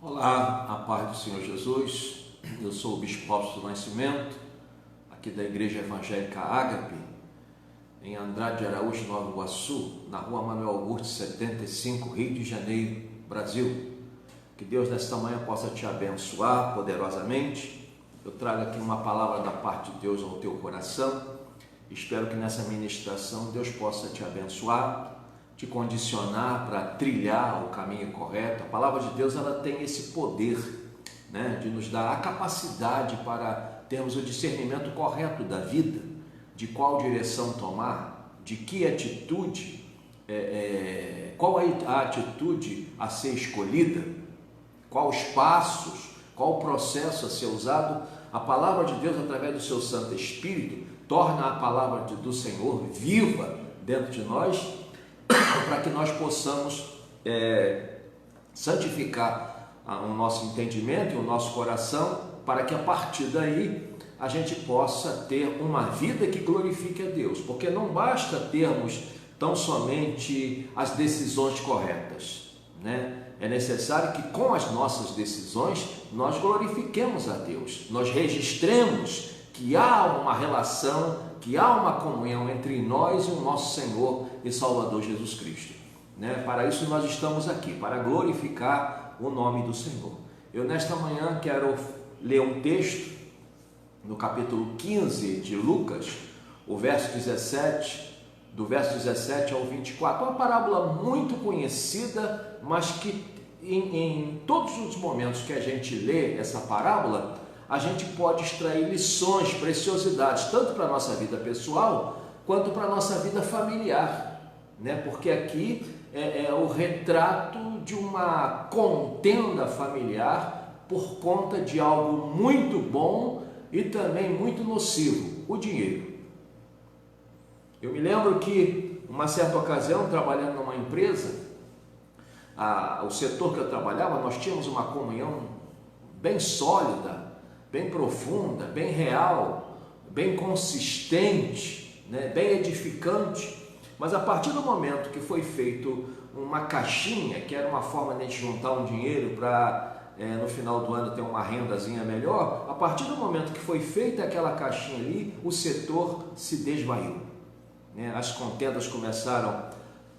Olá, a paz do Senhor Jesus. Eu sou o Bispo Robson do Nascimento, aqui da Igreja Evangélica Ágape, em Andrade de Araújo, Nova Iguaçu, na rua Manuel Augusto 75, Rio de Janeiro, Brasil. Que Deus nesta manhã possa te abençoar poderosamente. Eu trago aqui uma palavra da parte de Deus ao teu coração. Espero que nessa ministração Deus possa te abençoar, te condicionar para trilhar o caminho correto. A palavra de Deus, ela tem esse poder, de nos dar a capacidade para termos o discernimento correto da vida, de qual direção tomar, de que atitude, qual é a atitude a ser escolhida, quais os passos, qual o processo a ser usado. A palavra de Deus, através do seu Santo Espírito, torna a palavra do Senhor viva dentro de nós, para que nós possamos santificar o nosso entendimento e o nosso coração, para que a partir daí a gente possa ter uma vida que glorifique a Deus, porque não basta termos tão somente as decisões corretas, É necessário que com as nossas decisões nós glorifiquemos a Deus, nós registremos que há uma relação, que há uma comunhão entre nós e o nosso Senhor e Salvador Jesus Cristo. Para isso nós estamos aqui, para glorificar o nome do Senhor. Eu nesta manhã quero ler um texto no capítulo 15 de Lucas, o verso 17, do verso 17 ao 24, uma parábola muito conhecida, mas que em todos os momentos que a gente lê essa parábola, a gente pode extrair lições, preciosidades, tanto para a nossa vida pessoal, quanto para a nossa vida familiar, Porque aqui é o retrato de uma contenda familiar por conta de algo muito bom e também muito nocivo, o dinheiro. Eu me lembro que, uma certa ocasião, trabalhando numa empresa, o setor que eu trabalhava, nós tínhamos uma comunhão bem sólida, bem profunda, bem real, bem consistente, bem edificante. Mas a partir do momento que foi feito uma caixinha, que era uma forma de a gente juntar um dinheiro para no final do ano ter uma rendazinha melhor, a partir do momento que foi feita aquela caixinha ali, o setor se desvaiu. As contendas começaram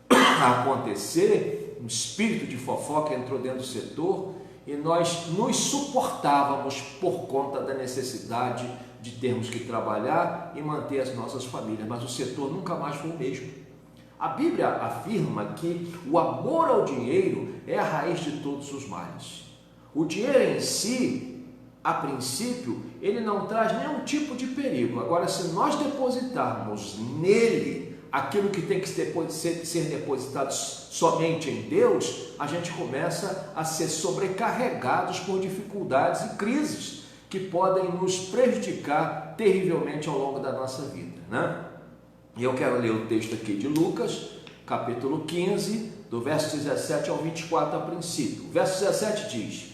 a acontecer, um espírito de fofoca entrou dentro do setor, e nós nos suportávamos por conta da necessidade de termos que trabalhar e manter as nossas famílias, mas o setor nunca mais foi o mesmo. A Bíblia afirma que o amor ao dinheiro é a raiz de todos os males. O dinheiro em si, a princípio, ele não traz nenhum tipo de perigo. Agora, se nós depositarmos nele aquilo que tem que ser depositado somente em Deus, a gente começa a ser sobrecarregados por dificuldades e crises que podem nos prejudicar terrivelmente ao longo da nossa vida, E eu quero ler o texto aqui de Lucas, capítulo 15, do verso 17 ao 24 a princípio. O verso 17 diz: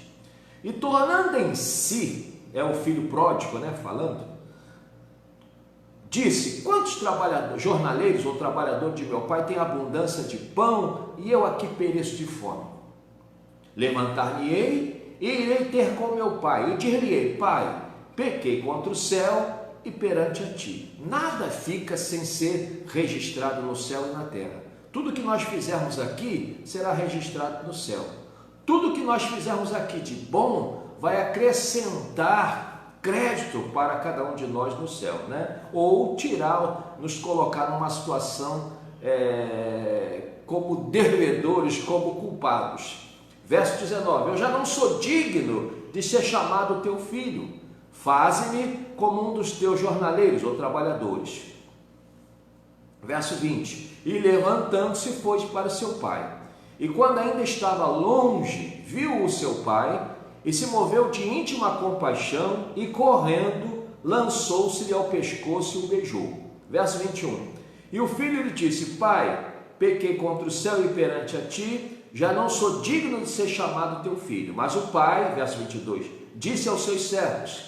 "E tornando em si", é o filho pródigo, falando, disse: "Quantos jornaleiros ou trabalhadores de meu pai têm abundância de pão e eu aqui pereço de fome? Levantar-me-ei e irei ter com meu pai e dir-lhe-ei: Pai, pequei contra o céu e perante a ti. Nada fica sem ser registrado no céu e na terra. Tudo que nós fizermos aqui será registrado no céu. Tudo que nós fizermos aqui de bom vai acrescentar crédito para cada um de nós no céu, Ou nos colocar numa situação como devedores, como culpados." Verso 19: "Eu já não sou digno de ser chamado teu filho. Faze-me como um dos teus jornaleiros ou trabalhadores." Verso 20: "E levantando-se foi para seu pai. E quando ainda estava longe, viu o seu pai e se moveu de íntima compaixão e correndo lançou-se-lhe ao pescoço e o beijou." Verso 21: "E o filho lhe disse: Pai, pequei contra o céu e perante a ti, já não sou digno de ser chamado teu filho. Mas o pai," verso 22, "disse aos seus servos: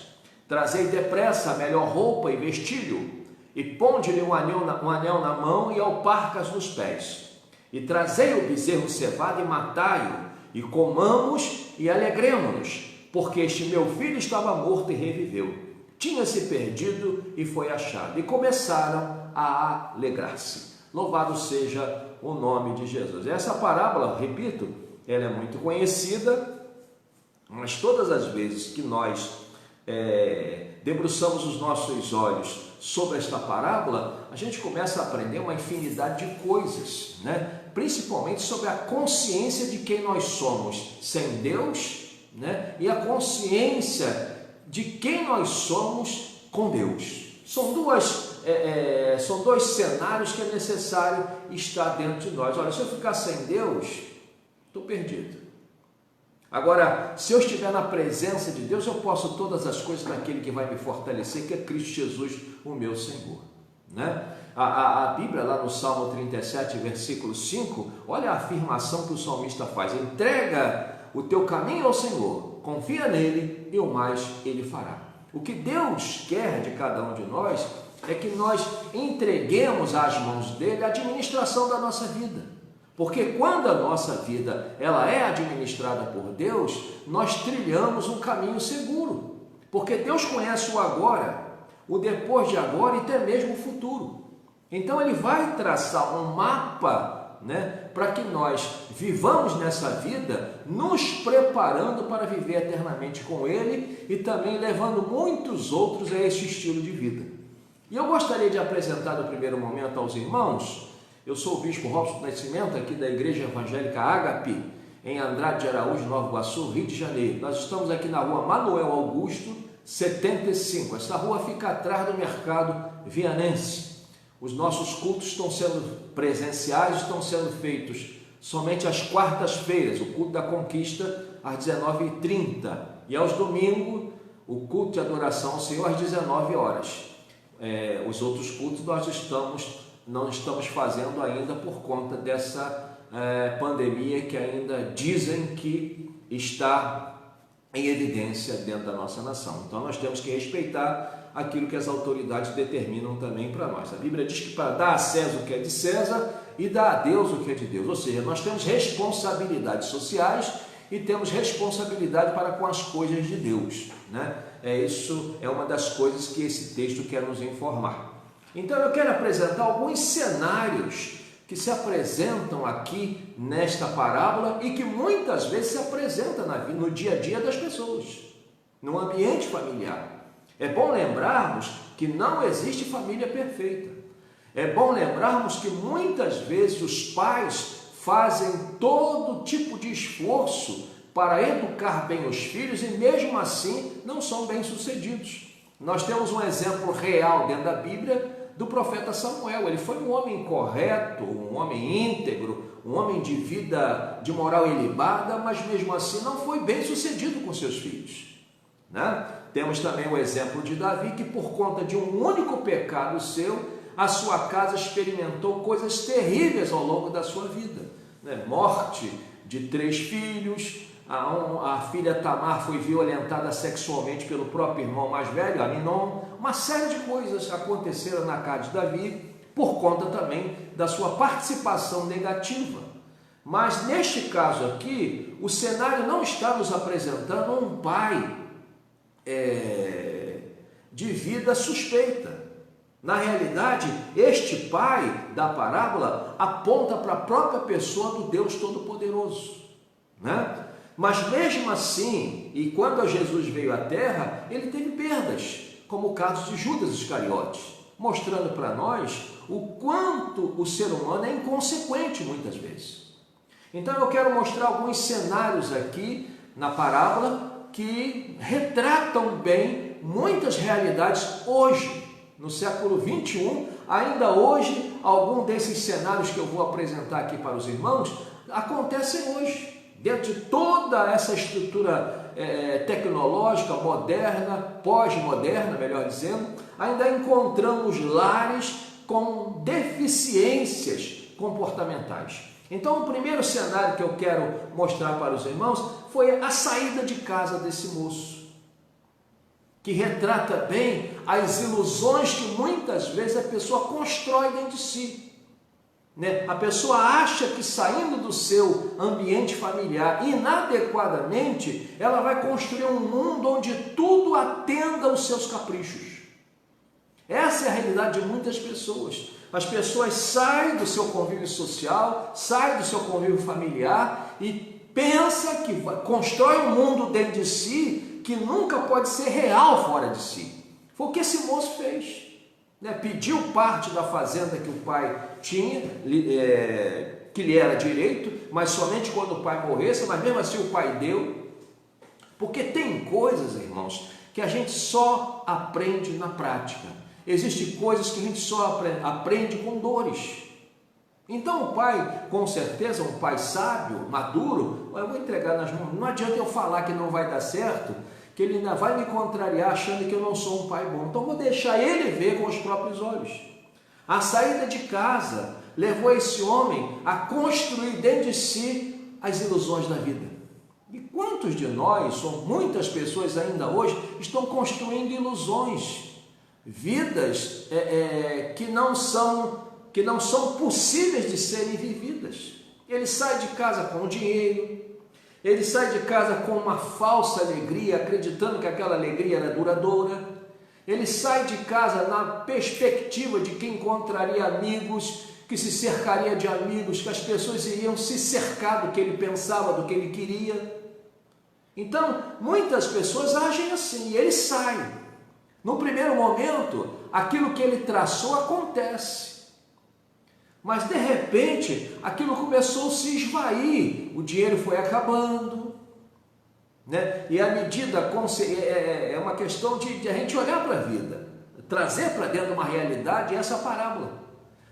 Trazei depressa a melhor roupa e vestilho, e ponde-lhe um anel na mão e alparcas nos pés. E trazei o bezerro cevado e matai-o, e comamos e alegremo-nos, porque este meu filho estava morto e reviveu, tinha se perdido e foi achado. E começaram a alegrar-se. Louvado seja o nome de Jesus. Essa parábola, repito, ela é muito conhecida, mas todas as vezes que nós debruçamos os nossos olhos sobre esta parábola, a gente começa a aprender uma infinidade de coisas, né? Principalmente sobre a consciência de quem nós somos sem Deus, né? E a consciência de quem nós somos com Deus. São dois cenários que é necessário estar dentro de nós. Olha, se eu ficar sem Deus, estou perdido. Agora, se eu estiver na presença de Deus, eu posso todas as coisas naquele que vai me fortalecer, que é Cristo Jesus, o meu Senhor, né? A Bíblia, lá no Salmo 37, versículo 5, olha a afirmação que o salmista faz: entrega o teu caminho ao Senhor, confia nele e o mais ele fará. O que Deus quer de cada um de nós é que nós entreguemos às mãos dele a administração da nossa vida. Porque quando a nossa vida ela é administrada por Deus, nós trilhamos um caminho seguro. Porque Deus conhece o agora, o depois de agora e até mesmo o futuro. Então Ele vai traçar um mapa, né, para que nós vivamos nessa vida, nos preparando para viver eternamente com Ele e também levando muitos outros a esse estilo de vida. E eu gostaria de apresentar no primeiro momento aos irmãos. Eu sou o Bispo Robson Nascimento, aqui da Igreja Evangélica Ágape, em Andrade de Araújo, Nova Iguaçu, Rio de Janeiro. Nós estamos aqui na rua Manuel Augusto, 75. Essa rua fica atrás do mercado vianense. Os nossos cultos estão sendo presenciais, estão sendo feitos somente às quartas-feiras, o culto da conquista às 19h30 e aos domingos o culto de adoração ao Senhor às 19 horas. Os outros cultos nós não estamos fazendo ainda por conta dessa pandemia que ainda dizem que está em evidência dentro da nossa nação. Então nós temos que respeitar aquilo que as autoridades determinam também para nós. A Bíblia diz que para dar a César o que é de César e dar a Deus o que é de Deus. Ou seja, nós temos responsabilidades sociais e temos responsabilidade para com as coisas de Deus, né? Isso é uma das coisas que esse texto quer nos informar. Então eu quero apresentar alguns cenários que se apresentam aqui nesta parábola e que muitas vezes se apresentam no dia a dia das pessoas, no ambiente familiar. É bom lembrarmos que não existe família perfeita. É bom lembrarmos que muitas vezes os pais fazem todo tipo de esforço para educar bem os filhos e mesmo assim não são bem-sucedidos. Nós temos um exemplo real dentro da Bíblia do profeta Samuel. Ele foi um homem correto, um homem íntegro, um homem de vida, de moral ilibada, mas mesmo assim não foi bem-sucedido com seus filhos, né? Temos também o exemplo de Davi, que por conta de um único pecado seu, a sua casa experimentou coisas terríveis ao longo da sua vida, né? Morte de 3 filhos, a filha Tamar foi violentada sexualmente pelo próprio irmão mais velho, Aminon. Uma série de coisas aconteceram na casa de Davi, por conta também da sua participação negativa. Mas neste caso aqui, o cenário não está nos apresentando um pai de vida suspeita. Na realidade, este pai da parábola aponta para a própria pessoa do Deus Todo-Poderoso, né? Mas mesmo assim, e quando Jesus veio à terra, ele teve perdas, como o caso de Judas Iscariotes, mostrando para nós o quanto o ser humano é inconsequente muitas vezes. Então eu quero mostrar alguns cenários aqui na parábola que retratam bem muitas realidades hoje, no século 21, ainda hoje, algum desses cenários que eu vou apresentar aqui para os irmãos, acontecem hoje, dentro de toda essa estrutura tecnológica, moderna, pós-moderna, melhor dizendo, ainda encontramos lares com deficiências comportamentais. Então, o primeiro cenário que eu quero mostrar para os irmãos foi a saída de casa desse moço, que retrata bem as ilusões que muitas vezes a pessoa constrói dentro de si. né? A pessoa acha que saindo do seu ambiente familiar inadequadamente, ela vai construir um mundo onde tudo atenda aos seus caprichos. Essa é a realidade de muitas pessoas. As pessoas saem do seu convívio social, saem do seu convívio familiar e pensa que constrói um mundo dentro de si que nunca pode ser real fora de si. Foi o que esse moço fez. Pediu parte da fazenda que o pai tinha, que lhe era direito, mas somente quando o pai morresse, mas mesmo assim o pai deu. Porque tem coisas, irmãos, que a gente só aprende na prática. Existem coisas que a gente só aprende com dores. Então o pai, com certeza, um pai sábio, maduro, eu vou entregar nas mãos, não adianta eu falar que não vai dar certo, que ele ainda vai me contrariar achando que eu não sou um pai bom. Então vou deixar ele ver com os próprios olhos. A saída de casa levou esse homem a construir dentro de si as ilusões da vida. E quantos de nós, ou muitas pessoas ainda hoje, estão construindo ilusões, vidas que não são possíveis de serem vividas. Ele sai de casa com dinheiro, ele sai de casa com uma falsa alegria, acreditando que aquela alegria era duradoura. Ele sai de casa na perspectiva de que encontraria amigos, que se cercaria de amigos, que as pessoas iriam se cercar do que ele pensava, do que ele queria. Então, muitas pessoas agem assim, e ele sai. No primeiro momento, aquilo que ele traçou acontece. Mas de repente, aquilo começou a se esvair, o dinheiro foi acabando, né? E à medida, é uma questão de a gente olhar para a vida, trazer para dentro uma realidade essa parábola.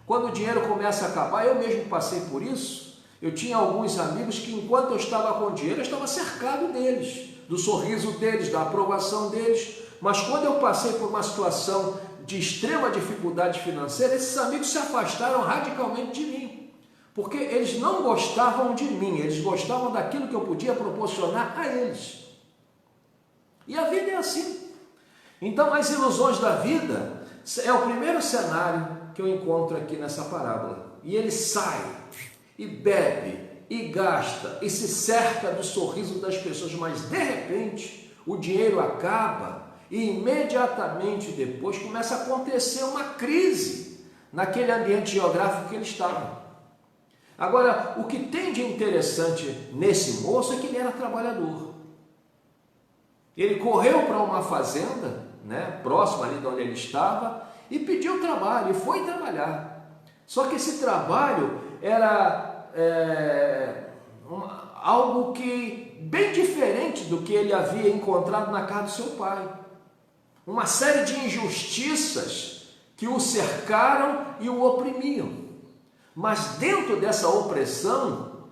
Quando o dinheiro começa a acabar, eu mesmo passei por isso, eu tinha alguns amigos que enquanto eu estava com dinheiro, eu estava cercado deles, do sorriso deles, da aprovação deles, mas quando eu passei por uma situação de extrema dificuldade financeira, esses amigos se afastaram radicalmente de mim, porque eles não gostavam de mim, eles gostavam daquilo que eu podia proporcionar a eles. E a vida é assim. Então, as ilusões da vida é o primeiro cenário que eu encontro aqui nessa parábola. E ele sai, e bebe, e gasta, e se cerca do sorriso das pessoas, mas de repente o dinheiro acaba, e imediatamente depois começa a acontecer uma crise naquele ambiente geográfico que ele estava. Agora, o que tem de interessante nesse moço é que ele era trabalhador. Ele correu para uma fazenda, próxima ali de onde ele estava, e pediu trabalho, e foi trabalhar. Só que esse trabalho era algo que bem diferente do que ele havia encontrado na casa do seu pai. Uma série de injustiças que o cercaram e o oprimiam. Mas dentro dessa opressão,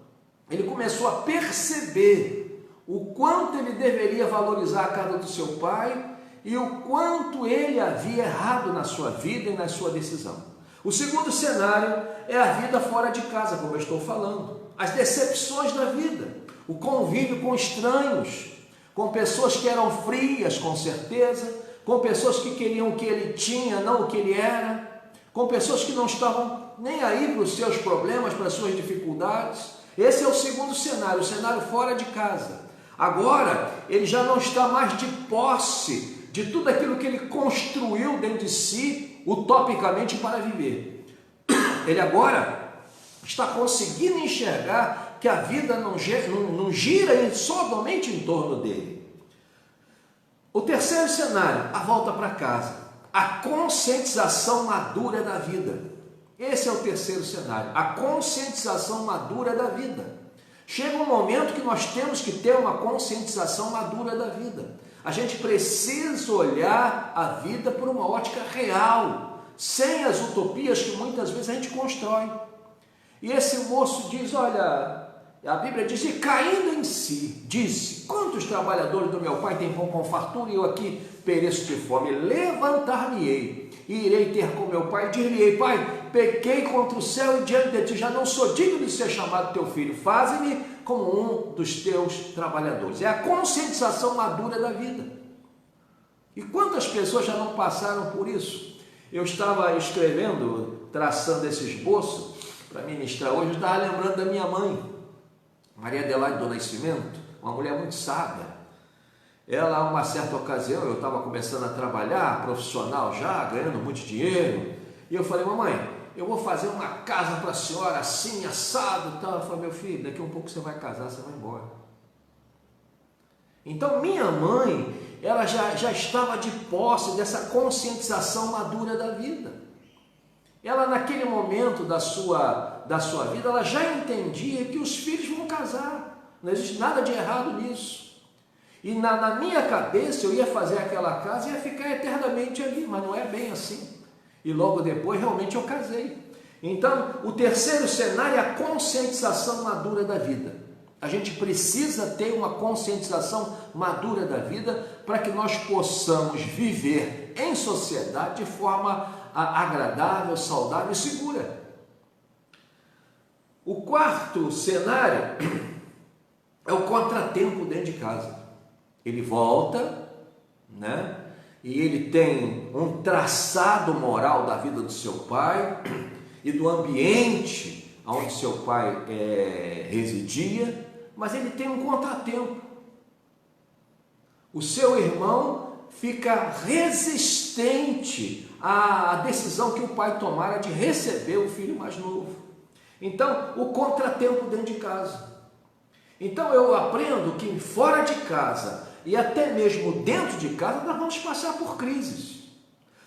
ele começou a perceber o quanto ele deveria valorizar a casa do seu pai e o quanto ele havia errado na sua vida e na sua decisão. O segundo cenário é a vida fora de casa, como eu estou falando. As decepções da vida, o convívio com estranhos, com pessoas que eram frias, com certeza, com pessoas que queriam o que ele tinha, não o que ele era, com pessoas que não estavam nem aí para os seus problemas, para as suas dificuldades. Esse é o segundo cenário, o cenário fora de casa. Agora, ele já não está mais de posse de tudo aquilo que ele construiu dentro de si, utopicamente, para viver. Ele agora está conseguindo enxergar que a vida não gira somente em torno dele. O terceiro cenário, a volta para casa, a conscientização madura da vida. Esse é o terceiro cenário, a conscientização madura da vida. Chega um momento que nós temos que ter uma conscientização madura da vida. A gente precisa olhar a vida por uma ótica real, sem as utopias que muitas vezes a gente constrói. E esse moço diz, olha, a Bíblia diz, e caindo em si, disse, quantos trabalhadores do meu pai têm pão com fartura e eu aqui pereço de fome? Levantar-me-ei e irei ter com meu pai e dir-lhe-ei, pai, pequei contra o céu e diante de ti, já não sou digno de ser chamado teu filho, faze-me como um dos teus trabalhadores. É a conscientização madura da vida. E quantas pessoas já não passaram por isso? Eu estava escrevendo, traçando esse esboço, para ministrar hoje, eu estava lembrando da minha mãe, Maria Adelaide do Nascimento, uma mulher muito sábia. Ela, uma certa ocasião, eu estava começando a trabalhar, profissional já, ganhando muito dinheiro, e eu falei, mamãe, eu vou fazer uma casa para a senhora assim, assado e tal. Ela falou, meu filho, daqui a um pouco você vai casar, você vai embora. Então, minha mãe, ela já estava de posse dessa conscientização madura da vida. Ela, naquele momento da sua vida, ela já entendia que os filhos vão casar. Não existe nada de errado nisso. E na minha cabeça, eu ia fazer aquela casa e ia ficar eternamente ali, mas não é bem assim. E logo depois, realmente, eu casei. Então, o terceiro cenário é a conscientização madura da vida. A gente precisa ter uma conscientização madura da vida para que nós possamos viver em sociedade de forma agradável, saudável e segura. O quarto cenário é o contratempo dentro de casa. Ele volta, né? E ele tem um traçado moral da vida do seu pai e do ambiente onde seu pai residia, mas ele tem um contratempo. O seu irmão fica resistente à decisão que o pai tomara de receber o filho mais novo. Então, o contratempo dentro de casa. Então, eu aprendo que fora de casa e até mesmo dentro de casa, nós vamos passar por crises.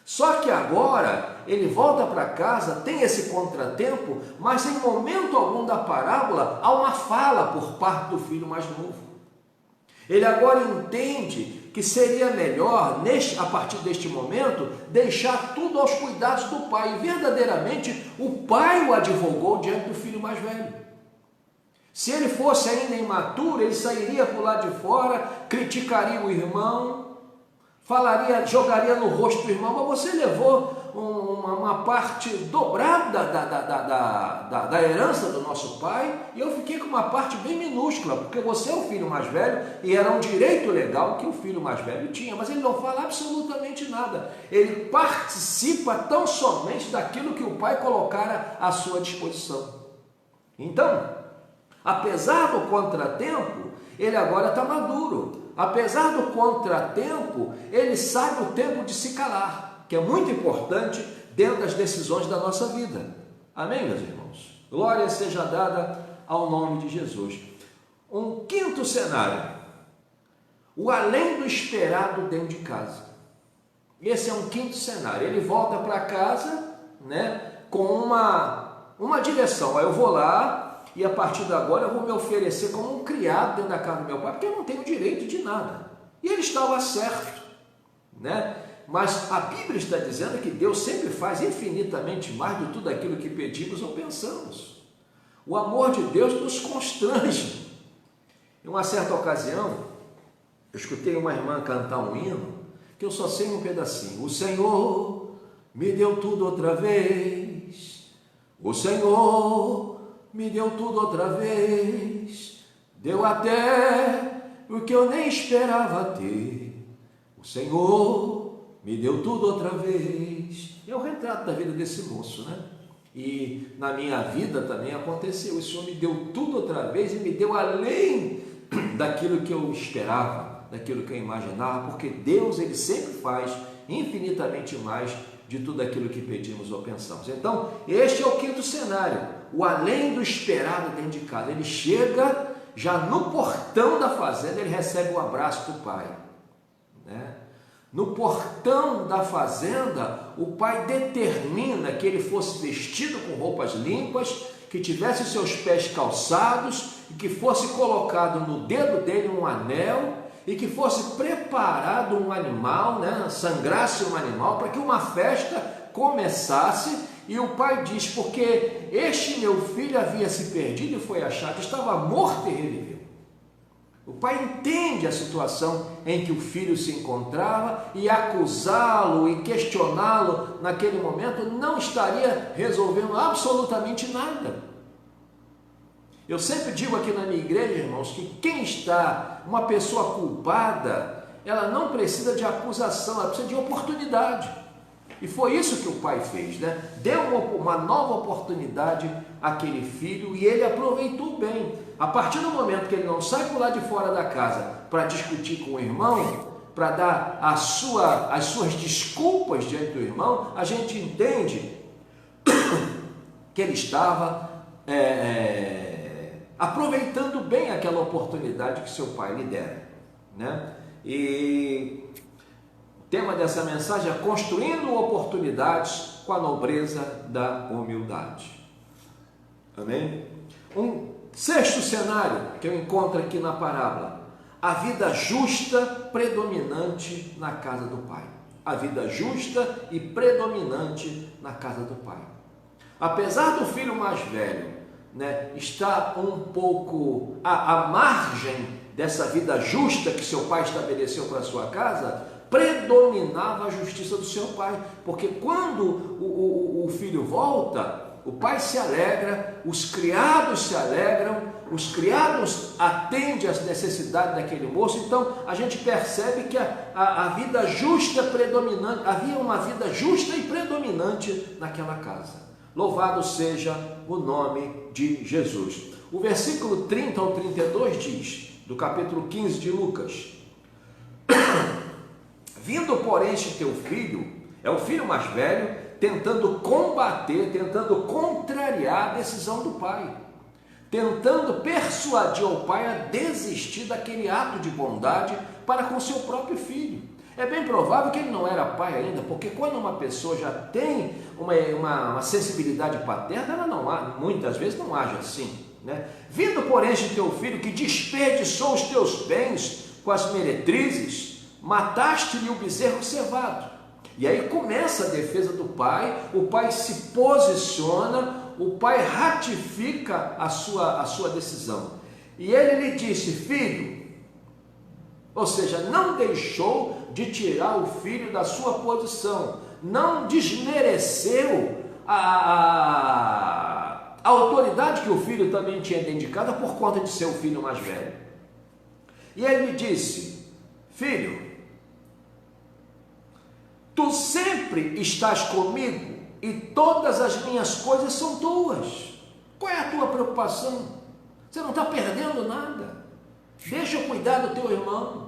Só que agora, ele volta para casa, tem esse contratempo, mas em momento algum da parábola, há uma fala por parte do filho mais novo. Ele agora entende que seria melhor, a partir deste momento, deixar tudo aos cuidados do pai. E verdadeiramente, o pai o advogou diante do filho mais velho. Se ele fosse ainda imaturo, ele sairia por lá de fora, criticaria o irmão, jogaria no rosto do irmão, mas você levou uma parte dobrada da herança do nosso pai, e eu fiquei com uma parte bem minúscula, porque você é o filho mais velho, e era um direito legal que o filho mais velho tinha, mas ele não fala absolutamente nada. Ele participa tão somente daquilo que o pai colocara à sua disposição. Então, apesar do contratempo, ele agora está maduro. Apesar do contratempo, ele sabe o tempo de se calar, que é muito importante dentro das decisões da nossa vida. Amém, meus irmãos? Glória seja dada ao nome de Jesus. Um quinto cenário, o além do esperado dentro de casa. Esse é um quinto cenário. Ele volta para casa, né, com uma direção. Aí eu vou lá, e a partir de agora eu vou me oferecer como um criado dentro da casa do meu pai, porque eu não tenho direito de nada. E ele estava certo, né? Mas a Bíblia está dizendo que Deus sempre faz infinitamente mais de tudo aquilo que pedimos ou pensamos. O amor de Deus nos constrange. Em uma certa ocasião, eu escutei uma irmã cantar um hino, que eu só sei um pedacinho. O Senhor me deu tudo outra vez, o Senhor me deu tudo outra vez, deu até o que eu nem esperava ter. O Senhor me deu tudo outra vez. É o retrato da vida desse moço, né? E na minha vida também aconteceu. O Senhor me deu tudo outra vez e me deu além daquilo que eu esperava, daquilo que eu imaginava, porque Deus, ele sempre faz infinitamente mais de tudo aquilo que pedimos ou pensamos. Então, este é o quinto cenário, o além do esperado dentro de casa. Ele chega, já no portão da fazenda, ele recebe o abraço do pai, né? No portão da fazenda, o pai determina que ele fosse vestido com roupas limpas, que tivesse os seus pés calçados, e que fosse colocado no dedo dele um anel, e que fosse preparado um animal, né? Sangrasse um animal, para que uma festa começasse. E o pai diz, porque este meu filho havia se perdido e foi achado, estava morto e reviveu. O pai entende a situação em que o filho se encontrava, e acusá-lo e questioná-lo naquele momento não estaria resolvendo absolutamente nada. Eu sempre digo aqui na minha igreja, irmãos, que quem está, uma pessoa culpada, ela não precisa de acusação, ela precisa de oportunidade. E foi isso que o pai fez, né? Deu uma nova oportunidade àquele filho e ele aproveitou bem. A partir do momento que ele não sai por lá de fora da casa para discutir com o irmão, para dar as suas desculpas diante do irmão, a gente entende que ele estava aproveitando bem aquela oportunidade que seu pai lhe dera, né? E o tema dessa mensagem é construindo oportunidades com a nobreza da humildade. Amém? Um sexto cenário que eu encontro aqui na parábola: a vida justa predominante na casa do pai. A vida justa e predominante na casa do pai. Apesar do filho mais velho, né, estar um pouco à margem dessa vida justa que seu pai estabeleceu para a sua casa, predominava a justiça do seu pai, porque quando o filho volta, o pai se alegra, os criados se alegram, os criados atendem às necessidades daquele moço. Então a gente percebe que a vida justa predominante, havia uma vida justa e predominante naquela casa. Louvado seja o nome de Jesus. O versículo 30 ao 32 diz, do capítulo 15 de Lucas: vindo, porém, este teu filho, é o filho mais velho, tentando combater, tentando contrariar a decisão do pai, tentando persuadir o pai a desistir daquele ato de bondade para com seu próprio filho. É bem provável que ele não era pai ainda, porque quando uma pessoa já tem uma sensibilidade paterna, ela não, muitas vezes não age assim, né? Vindo, porém, este teu filho, que desperdiçou os teus bens com as meretrizes, mataste-lhe o bezerro cevado. E aí começa a defesa do pai, o pai se posiciona, o pai ratifica a sua decisão. E ele lhe disse: filho, ou seja, não deixou de tirar o filho da sua posição, não desmereceu a autoridade que o filho também tinha dedicada por conta de ser o filho mais velho. E ele lhe disse: filho, tu sempre estás comigo e todas as minhas coisas são tuas. Qual é a tua preocupação? Você não está perdendo nada. Deixa eu cuidar do teu irmão.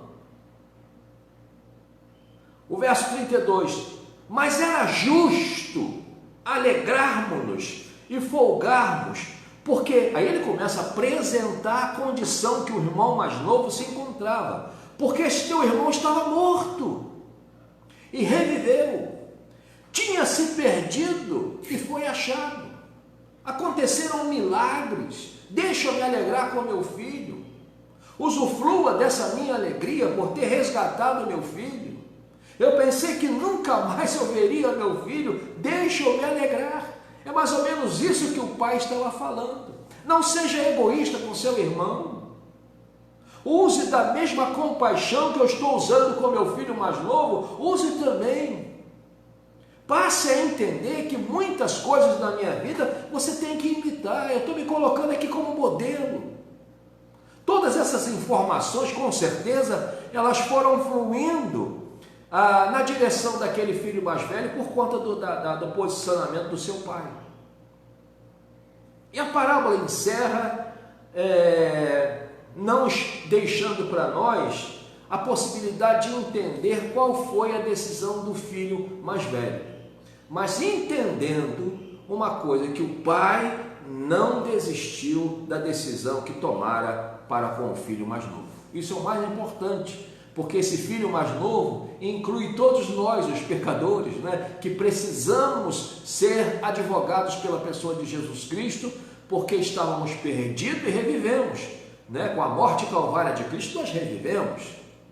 O verso 32: mas era justo alegrarmos-nos e folgarmos, porque aí ele começa a apresentar a condição que o irmão mais novo se encontrava, porque esse teu irmão estava morto e reviveu, tinha se perdido e foi achado, aconteceram milagres. Deixa eu me alegrar com meu filho, usufrua dessa minha alegria por ter resgatado meu filho. Eu pensei que nunca mais eu veria meu filho, deixa eu me alegrar. É mais ou menos isso que o pai estava falando. Não seja egoísta com seu irmão. Use da mesma compaixão que eu estou usando com meu filho mais novo, use também. Passe a entender que muitas coisas na minha vida você tem que imitar. Eu estou me colocando aqui como modelo. Todas essas informações, com certeza, elas foram fluindo na direção daquele filho mais velho por conta do posicionamento do seu pai. E a parábola encerra não deixando para nós a possibilidade de entender qual foi a decisão do filho mais velho, mas entendendo uma coisa, que o pai não desistiu da decisão que tomara para com o filho mais novo. Isso é o mais importante, porque esse filho mais novo inclui todos nós, os pecadores, né, que precisamos ser advogados pela pessoa de Jesus Cristo, porque estávamos perdidos e revivemos, né? Com a morte calvária de Cristo nós revivemos,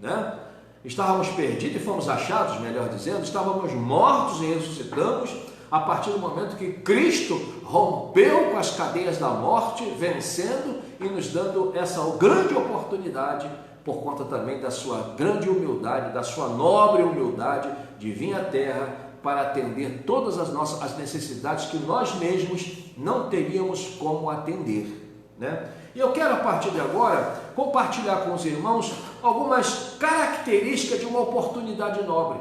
né? Estávamos perdidos e fomos achados, melhor dizendo, estávamos mortos e ressuscitamos a partir do momento que Cristo rompeu com as cadeias da morte, vencendo e nos dando essa grande oportunidade, por conta também da sua grande humildade, da sua nobre humildade, de vir à terra para atender todas as necessidades que nós mesmos não teríamos como atender, né? E eu quero, a partir de agora, compartilhar com os irmãos algumas características de uma oportunidade nobre.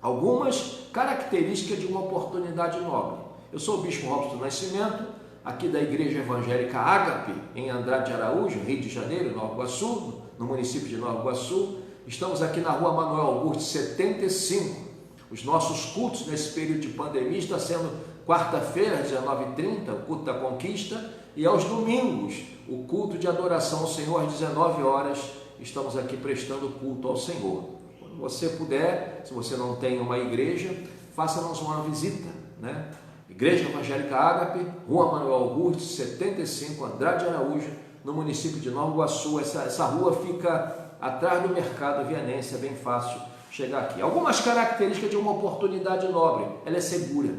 Algumas características de uma oportunidade nobre. Eu sou o Bispo Robson do Nascimento, aqui da Igreja Evangélica Ágape, em Andrade de Araújo, Rio de Janeiro, Nova Iguaçu, no município de Nova Iguaçu. Estamos aqui na rua Manuel Augusto 75. Os nossos cultos nesse período de pandemia está sendo quarta-feira, 19h30, o culto da conquista, e aos domingos, o culto de adoração ao Senhor, às 19 horas, estamos aqui prestando culto ao Senhor. Quando você puder, se você não tem uma igreja, faça-nos uma visita, né? Igreja Evangélica Ágape, Rua Manuel Augusto, 75, Andrade de Araújo, no município de Nova Iguaçu. Essa rua fica atrás do mercado vianense, é bem fácil chegar aqui. Algumas características de uma oportunidade nobre: ela é segura.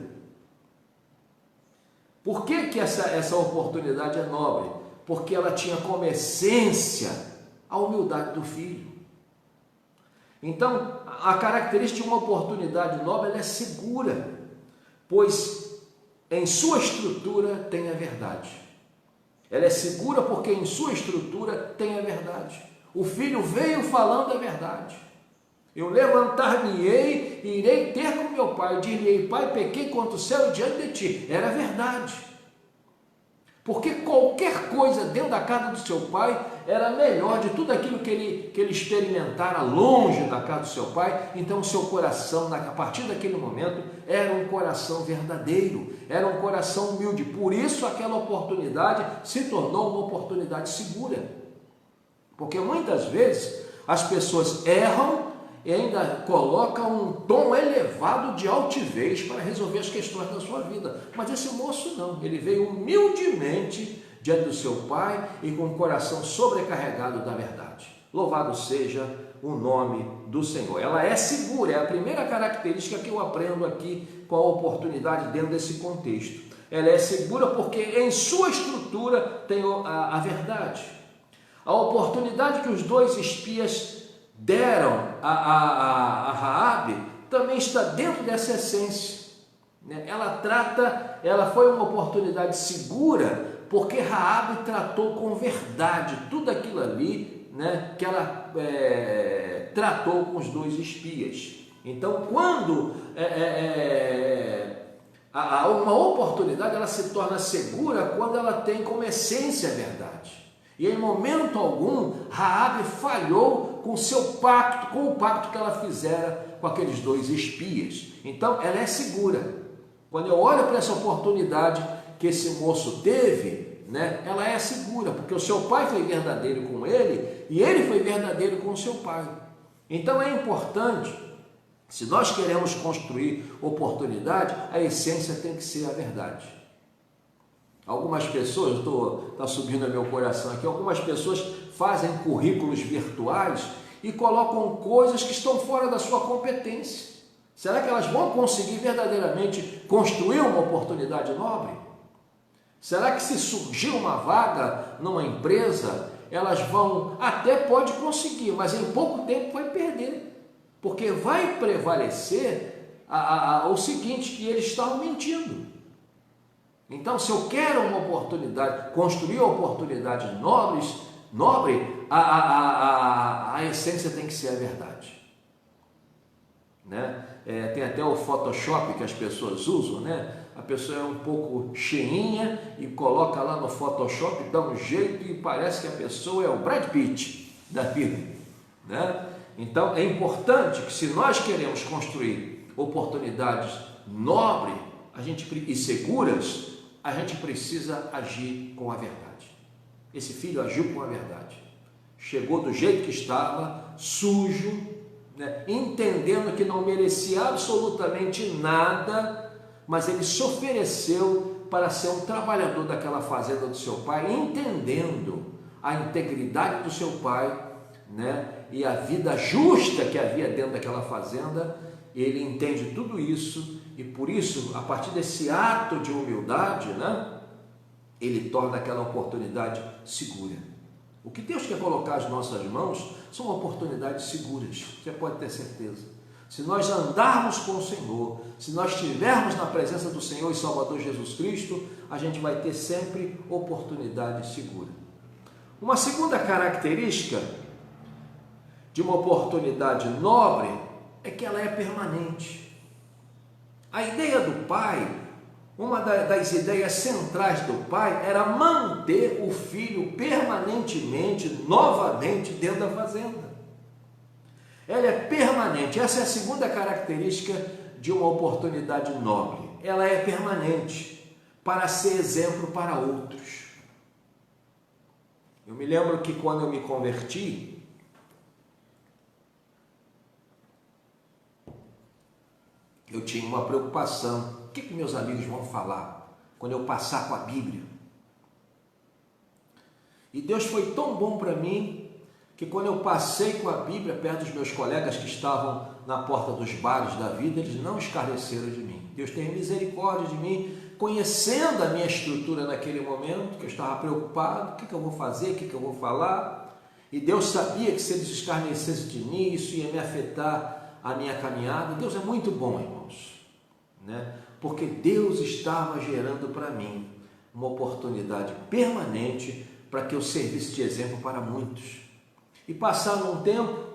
Por que essa oportunidade é nobre? Porque ela tinha como essência a humildade do filho. Então, a característica de uma oportunidade nobre, ela é segura, pois em sua estrutura tem a verdade. Ela é segura porque em sua estrutura tem a verdade. O filho veio falando a verdade. Eu levantar-me-ei e irei ter com meu pai. Dir-lhe-ei: Pai, pequei contra o céu e diante de ti. Era verdade. Porque qualquer coisa dentro da casa do seu pai era melhor de tudo aquilo que ele experimentara longe da casa do seu pai. Então o seu coração, a partir daquele momento, era um coração verdadeiro, era um coração humilde. Por isso aquela oportunidade se tornou uma oportunidade segura. Porque muitas vezes as pessoas erram e ainda coloca um tom elevado de altivez para resolver as questões da sua vida. Mas esse moço não, ele veio humildemente diante do seu pai e com o coração sobrecarregado da verdade. Louvado seja o nome do Senhor. Ela é segura, é a primeira característica que eu aprendo aqui com a oportunidade dentro desse contexto. Ela é segura porque em sua estrutura tem a verdade. A oportunidade que os dois espias deram a Raabe também está dentro dessa essência. Ela foi uma oportunidade segura porque Raabe tratou com verdade tudo aquilo ali, né, que ela tratou com os dois espias. Então, quando uma oportunidade, ela se torna segura quando ela tem como essência a verdade. E em momento algum, Raabe falhou com o pacto que ela fizera com aqueles dois espias. Então, ela é segura. Quando eu olho para essa oportunidade que esse moço teve, né, ela é segura, porque o seu pai foi verdadeiro com ele e ele foi verdadeiro com o seu pai. Então, é importante, se nós queremos construir oportunidade, a essência tem que ser a verdade. Algumas pessoas, está subindo ao meu coração aqui, algumas pessoas fazem currículos virtuais e colocam coisas que estão fora da sua competência. Será que elas vão conseguir verdadeiramente construir uma oportunidade nobre? Será que se surgir uma vaga numa empresa, elas vão, até pode conseguir, mas em pouco tempo vai perder, porque vai prevalecer o seguinte, que eles estavam mentindo. Então, se eu quero uma oportunidade, construir oportunidades nobre, a essência tem que ser a verdade. Né? Tem até o Photoshop que as pessoas usam, né? A pessoa é um pouco cheinha e coloca lá no Photoshop, dá um jeito e parece que a pessoa é o Brad Pitt da vida. Né? Então, é importante que, se nós queremos construir oportunidades nobres e seguras, a gente precisa agir com a verdade. Esse filho agiu com a verdade. Chegou do jeito que estava, sujo, né, entendendo que não merecia absolutamente nada, mas ele se ofereceu para ser um trabalhador daquela fazenda do seu pai, entendendo a integridade do seu pai, né, e a vida justa que havia dentro daquela fazenda. Ele entende tudo isso e, por isso, a partir desse ato de humildade, né, ele torna aquela oportunidade segura. O que Deus quer colocar às nossas mãos são oportunidades seguras, você pode ter certeza. Se nós andarmos com o Senhor, se nós estivermos na presença do Senhor e Salvador Jesus Cristo, a gente vai ter sempre oportunidade segura. Uma segunda característica de uma oportunidade nobre é que ela é permanente. A ideia do pai, uma das ideias centrais do pai, era manter o filho permanentemente, novamente, dentro da fazenda. Ela é permanente. Essa é a segunda característica de uma oportunidade nobre. Ela é permanente, para ser exemplo para outros. Eu me lembro que quando eu me converti, eu tinha uma preocupação. O que meus amigos vão falar quando eu passar com a Bíblia? E Deus foi tão bom para mim, que quando eu passei com a Bíblia perto dos meus colegas que estavam na porta dos bares da vida, eles não escarneceram de mim. Deus teve misericórdia de mim, conhecendo a minha estrutura naquele momento, que eu estava preocupado, o que eu vou fazer, o que eu vou falar. E Deus sabia que se eles escarnecessem de mim, isso ia me afetar a minha caminhada. Deus é muito bom, irmãos, né? Porque Deus estava gerando para mim uma oportunidade permanente para que eu servisse de exemplo para muitos. E passado um tempo,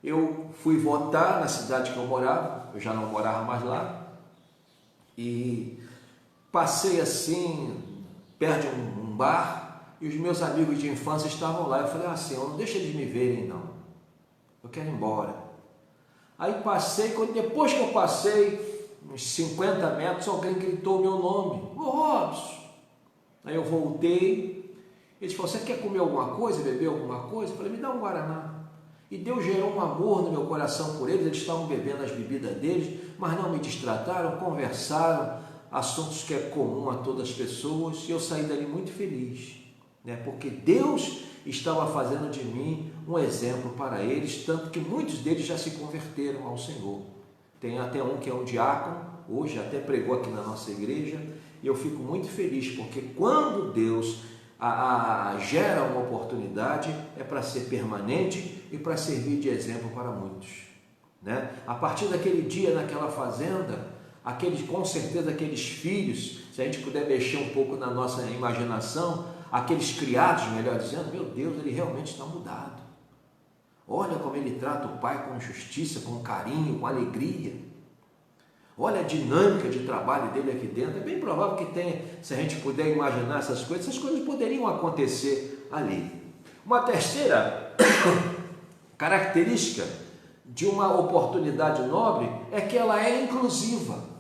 eu fui votar na cidade que eu morava, eu já não morava mais lá, e passei assim, perto de um bar, e os meus amigos de infância estavam lá. Eu falei, Senhor, não deixa eles me verem não, eu quero ir embora. Aí passei, depois que eu passei uns 50 metros, alguém gritou meu nome, ô Robson. Aí eu voltei. Eles falaram, você quer comer alguma coisa, beber alguma coisa? Eu falei, me dá um Guaraná. E Deus gerou um amor no meu coração por eles. Eles estavam bebendo as bebidas deles, mas não me distrataram, conversaram, assuntos que é comum a todas as pessoas, e eu saí dali muito feliz, né? Porque Deus estava fazendo de mim um exemplo para eles, tanto que muitos deles já se converteram ao Senhor. Tem até um que é um diácono, hoje até pregou aqui na nossa igreja, e eu fico muito feliz, porque quando Deus gera uma oportunidade, é para ser permanente e para servir de exemplo para muitos, né? A partir daquele dia naquela fazenda, com certeza aqueles filhos, se a gente puder mexer um pouco na nossa imaginação, aqueles criados, melhor dizendo, meu Deus, ele realmente está mudado. Olha como ele trata o pai com justiça, com carinho, com alegria. Olha a dinâmica de trabalho dele aqui dentro. É bem provável que tenha, se a gente puder imaginar essas coisas poderiam acontecer ali. Uma terceira característica de uma oportunidade nobre é que ela é inclusiva.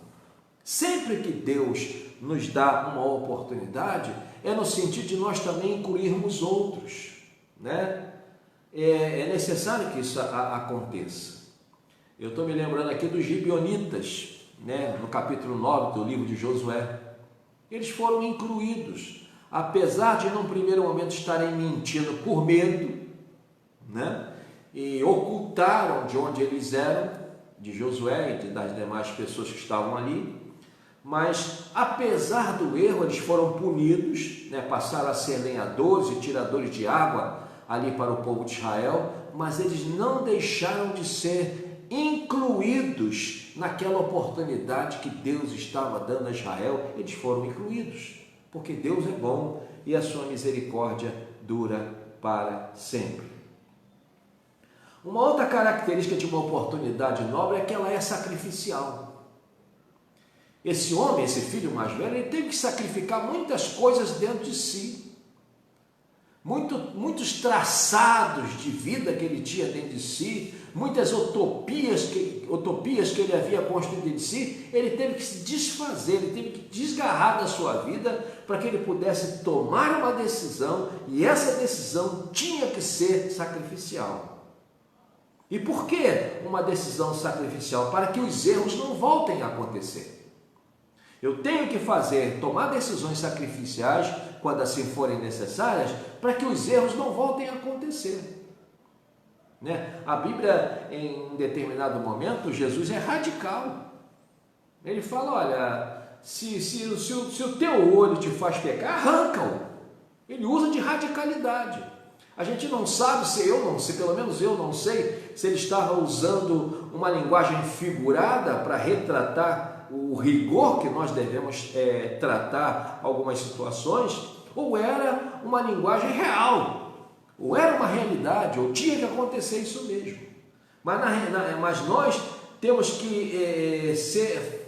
Sempre que Deus nos dá uma oportunidade, é no sentido de nós também incluirmos outros, né? É necessário que isso aconteça. Eu estou me lembrando aqui dos gibeonitas, né? No capítulo 9 do livro de Josué. Eles foram incluídos, apesar de num primeiro momento estarem mentindo por medo, né? E ocultaram de onde eles eram, de Josué e das demais pessoas que estavam ali. Mas apesar do erro, eles foram punidos, né? Passaram a ser lenhadores e tiradores de água ali para o povo de Israel, mas eles não deixaram de ser incluídos naquela oportunidade que Deus estava dando a Israel. Eles foram incluídos, porque Deus é bom e a sua misericórdia dura para sempre. Uma outra característica de uma oportunidade nobre é que ela é sacrificial. Esse homem, esse filho mais velho, ele teve que sacrificar muitas coisas dentro de si. Muitos traçados de vida que ele tinha dentro de si, muitas utopias que ele havia construído dentro de si, ele teve que se desfazer, ele teve que desgarrar da sua vida para que ele pudesse tomar uma decisão, e essa decisão tinha que ser sacrificial. E por que uma decisão sacrificial? Para que os erros não voltem a acontecer. Eu tenho que tomar decisões sacrificiais, quando assim forem necessárias, para que os erros não voltem a acontecer, né? A Bíblia, em um determinado momento, Jesus é radical. Ele fala, olha, se o teu olho te faz pecar, arranca-o. Ele usa de radicalidade. A gente não sabe, pelo menos eu não sei, se ele estava usando uma linguagem figurada para retratar o rigor que nós devemos tratar algumas situações, ou era uma linguagem real, ou era uma realidade, ou tinha que acontecer isso mesmo. Mas nós temos que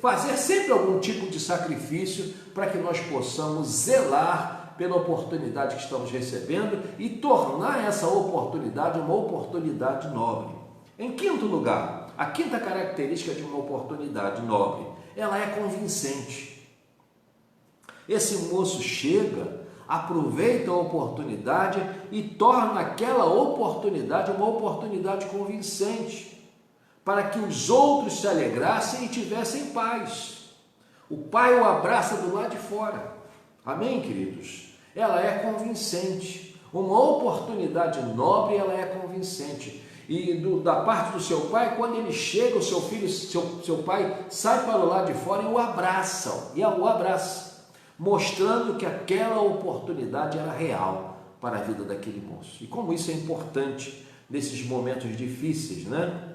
fazer sempre algum tipo de sacrifício para que nós possamos zelar pela oportunidade que estamos recebendo e tornar essa oportunidade uma oportunidade nobre. Em quinto lugar, a quinta característica de uma oportunidade nobre, ela é convincente. Esse moço chega, aproveita a oportunidade e torna aquela oportunidade uma oportunidade convincente, para que os outros se alegrassem e tivessem paz. O pai o abraça do lado de fora. Amém, queridos? Ela é convincente. Uma oportunidade nobre, ela é convincente. E da parte do seu pai, quando ele chega, o seu filho, seu pai sai para o lado de fora e o abraça, mostrando que aquela oportunidade era real para a vida daquele moço. E como isso é importante nesses momentos difíceis, né?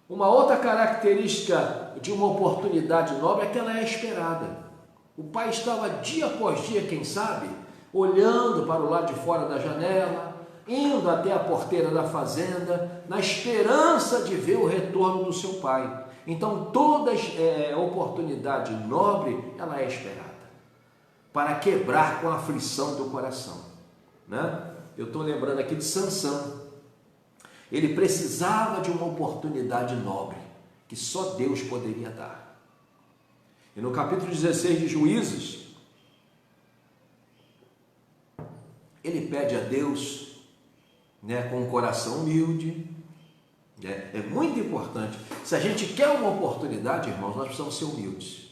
Uma outra característica de uma oportunidade nobre é que ela é esperada. O pai estava dia após dia, quem sabe, olhando para o lado de fora da janela, indo até a porteira da fazenda, na esperança de ver o retorno do seu pai. Então, toda oportunidade nobre, ela é esperada, para quebrar com a aflição do coração, né? Eu estou lembrando aqui de Sansão. Ele precisava de uma oportunidade nobre, que só Deus poderia dar. E no capítulo 16 de Juízes, ele pede a Deus, né, com um coração humilde. É muito importante. Se a gente quer uma oportunidade, irmãos, nós precisamos ser humildes.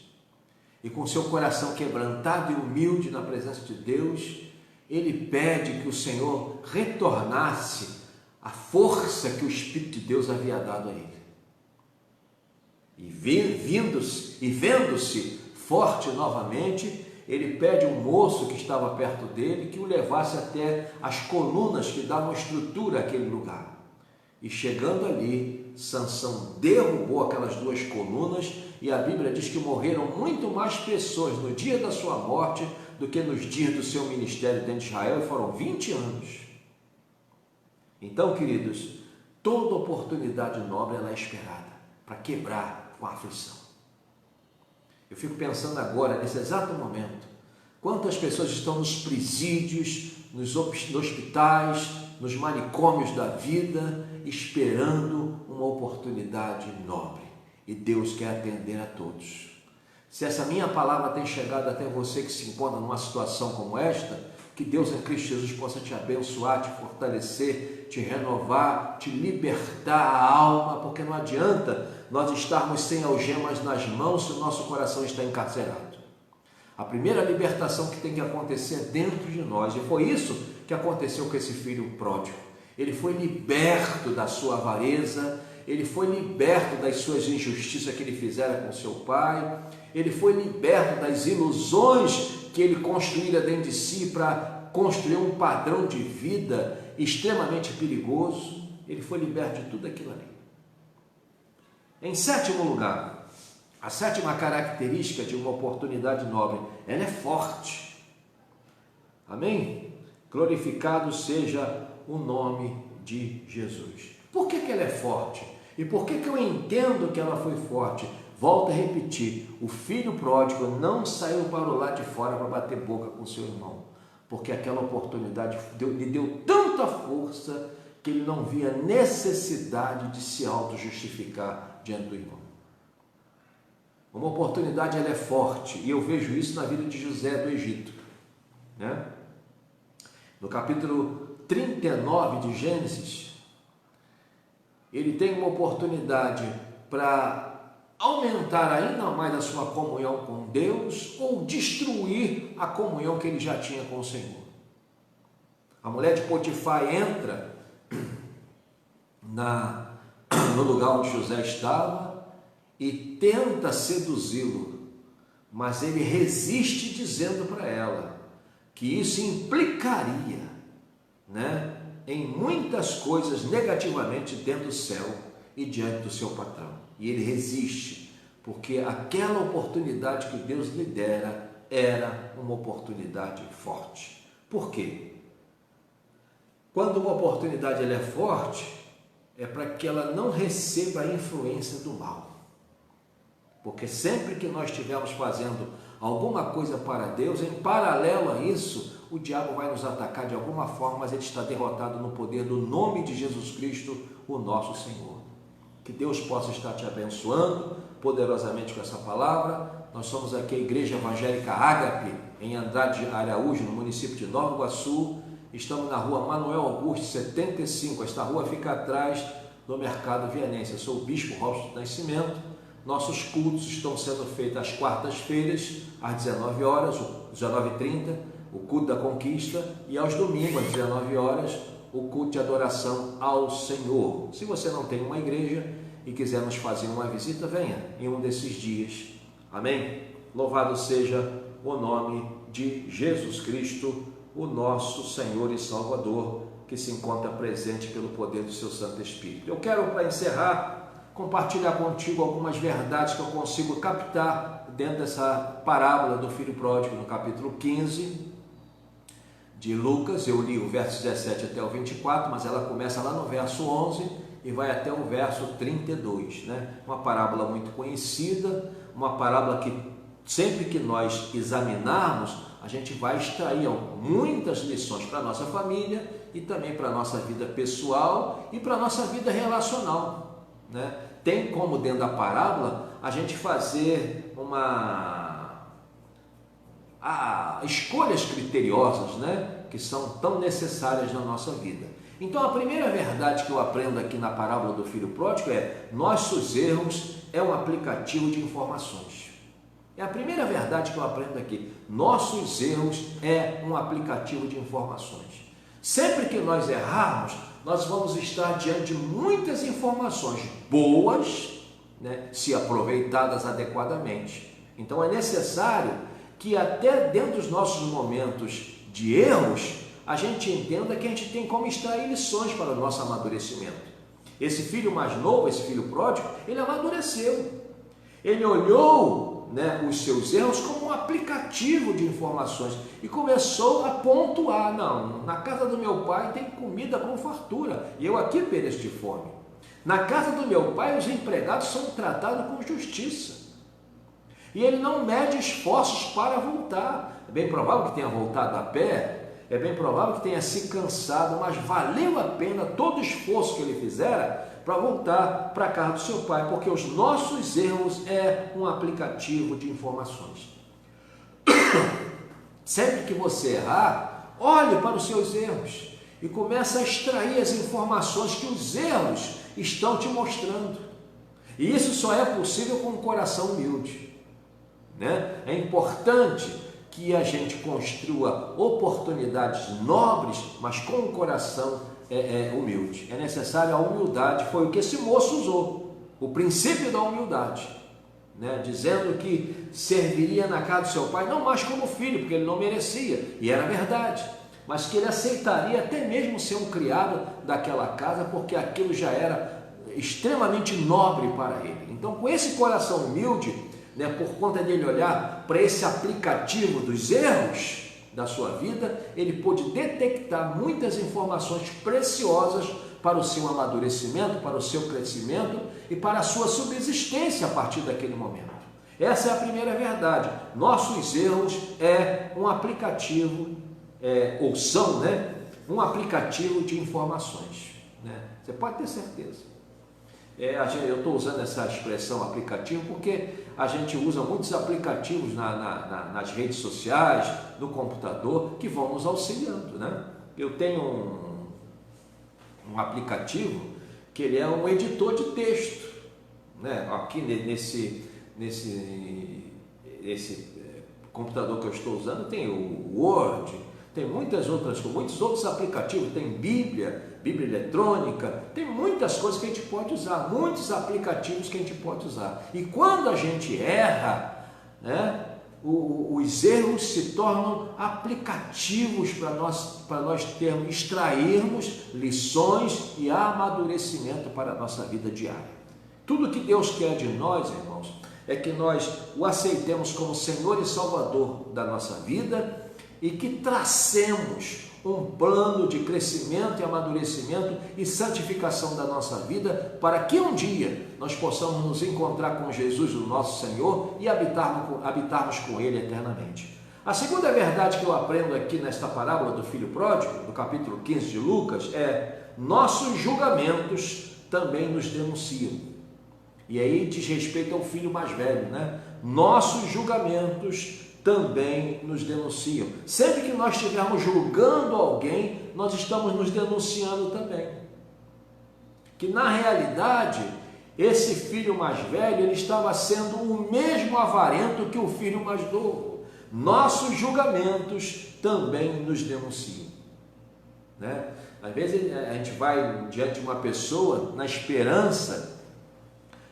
E com seu coração quebrantado e humilde na presença de Deus, ele pede que o Senhor retornasse a força que o Espírito de Deus havia dado a ele. E vendo-se forte novamente, ele pede um moço que estava perto dele que o levasse até as colunas que davam estrutura àquele lugar. E chegando ali, Sansão derrubou aquelas duas colunas e a Bíblia diz que morreram muito mais pessoas no dia da sua morte do que nos dias do seu ministério dentro de Israel, e foram 20 anos. Então, queridos, toda oportunidade nobre ela é esperada para quebrar com a aflição. Eu fico pensando agora, nesse exato momento, quantas pessoas estão nos presídios, nos hospitais, nos manicômios da vida, esperando uma oportunidade nobre. E Deus quer atender a todos. Se essa minha palavra tem chegado até você que se encontra numa situação como esta, que Deus em Cristo Jesus possa te abençoar, te fortalecer, te renovar, te libertar a alma, porque não adianta nós estarmos sem algemas nas mãos se o nosso coração está encarcerado. A primeira libertação que tem que acontecer é dentro de nós, e foi isso que aconteceu com esse filho pródigo. Ele foi liberto da sua avareza, ele foi liberto das suas injustiças que ele fizera com seu pai, ele foi liberto das ilusões que ele construíra dentro de si para construir um padrão de vida extremamente perigoso. Ele foi liberto de tudo aquilo ali. Em sétimo lugar, a sétima característica de uma oportunidade nobre, ela é forte. Amém? Glorificado seja o nome de Jesus. Por que ela é forte? E por que eu entendo que ela foi forte? Volto a repetir, o filho pródigo não saiu para o lado de fora para bater boca com seu irmão, porque aquela oportunidade lhe deu tanta força que ele não via necessidade de se auto-justificar diante do irmão. Uma oportunidade ela é forte, e eu vejo isso na vida de José do Egito, né? No capítulo 39 de Gênesis, ele tem uma oportunidade para aumentar ainda mais a sua comunhão com Deus ou destruir a comunhão que ele já tinha com o Senhor. A mulher de Potifar entra no lugar onde José estava e tenta seduzi-lo, mas ele resiste dizendo para ela que isso implicaria, né, em muitas coisas negativamente dentro do céu e diante do seu patrão. E ele resiste, porque aquela oportunidade que Deus lhe dera era uma oportunidade forte. Por quê? Quando uma oportunidade ela é forte, é para que ela não receba a influência do mal. Porque sempre que nós estivermos fazendo alguma coisa para Deus, em paralelo a isso, o diabo vai nos atacar de alguma forma, mas ele está derrotado no poder do nome de Jesus Cristo, o nosso Senhor. Que Deus possa estar te abençoando poderosamente com essa palavra. Nós somos aqui a Igreja Evangélica Ágape, em Andrade Araújo, no município de Nova Iguaçu. Estamos na rua Manuel Augusto 75. Esta rua fica atrás do Mercado Vianense. Eu sou o Bispo Robson Nascimento. Nossos cultos estão sendo feitos às quartas-feiras, às 19 horas, 19h30, o culto da conquista, e aos domingos, às 19 horas, o culto de adoração ao Senhor. Se você não tem uma igreja e quiser nos fazer uma visita, venha em um desses dias. Amém? Louvado seja o nome de Jesus Cristo, o nosso Senhor e Salvador, que se encontra presente pelo poder do seu Santo Espírito. Eu quero, para encerrar, compartilhar contigo algumas verdades que eu consigo captar dentro dessa parábola do filho pródigo, no capítulo 15 de Lucas. Eu li o verso 17 até o 24, mas ela começa lá no verso 11 e vai até o verso 32, né? Uma parábola muito conhecida, uma parábola que sempre que nós examinarmos, a gente vai extrair muitas lições para a nossa família e também para a nossa vida pessoal e para a nossa vida relacional, né? Tem como dentro da parábola a gente fazer escolhas criteriosas, né? Que são tão necessárias na nossa vida. Então a primeira verdade que eu aprendo aqui na parábola do filho pródigo é: nossos erros é um aplicativo de informações. É a primeira verdade que eu aprendo aqui. Nossos erros é um aplicativo de informações. Sempre que nós errarmos, nós vamos estar diante de muitas informações boas, né, se aproveitadas adequadamente. Então é necessário que até dentro dos nossos momentos de erros, a gente entenda que a gente tem como extrair lições para o nosso amadurecimento. Esse filho mais novo, esse filho pródigo, ele amadureceu. Ele olhou, né, os seus erros como um aplicativo de informações e começou a pontuar: não, na casa do meu pai tem comida com fartura e eu aqui pereço de fome. Na casa do meu pai os empregados são tratados com justiça e ele não mede esforços para voltar. É bem provável que tenha voltado a pé, é bem provável que tenha se cansado, mas valeu a pena todo o esforço que ele fizera para voltar para a casa do seu pai, porque os nossos erros é um aplicativo de informações. Sempre que você errar, olhe para os seus erros e comece a extrair as informações que os erros estão te mostrando. E isso só é possível com um coração humilde, né? É importante que a gente construa oportunidades nobres, mas com um coração humilde. É necessária a humildade. Foi o que esse moço usou, o princípio da humildade, né? Dizendo que serviria na casa do seu pai não mais como filho, porque ele não merecia, e era verdade, mas que ele aceitaria até mesmo ser um criado daquela casa, porque aquilo já era extremamente nobre para ele. Então, com esse coração humilde, né, por conta dele olhar para esse aplicativo dos erros da sua vida, ele pôde detectar muitas informações preciosas para o seu amadurecimento, para o seu crescimento e para a sua subsistência a partir daquele momento. Essa é a primeira verdade. Nossos erros é um aplicativo, ou são, né, um aplicativo de informações, né? Você pode ter certeza. Eu estou usando essa expressão aplicativo porque a gente usa muitos aplicativos nas redes sociais, no computador, que vão nos auxiliando, né? Eu tenho um aplicativo que ele é um editor de texto, né? Aqui nesse computador que eu estou usando tem o Word, tem muitos outros aplicativos, tem Bíblia eletrônica, tem muitas coisas que a gente pode usar, muitos aplicativos que a gente pode usar. E quando a gente erra, né, os erros se tornam aplicativos para nós extrairmos lições e amadurecimento para a nossa vida diária. Tudo que Deus quer de nós, irmãos, é que nós o aceitemos como Senhor e Salvador da nossa vida e que tracemos um plano de crescimento e amadurecimento e santificação da nossa vida, para que um dia nós possamos nos encontrar com Jesus, o nosso Senhor, e habitarmos com Ele eternamente. A segunda verdade que eu aprendo aqui nesta parábola do filho pródigo, do capítulo 15 de Lucas, é: nossos julgamentos também nos denunciam. E aí diz respeito ao filho mais velho, né? Nossos julgamentos também nos denunciam. Sempre que nós estivermos julgando alguém, nós estamos nos denunciando também. Que na realidade, esse filho mais velho, ele estava sendo o mesmo avarento que o filho mais novo. Nossos julgamentos também nos denunciam, né? Às vezes a gente vai diante de uma pessoa na esperança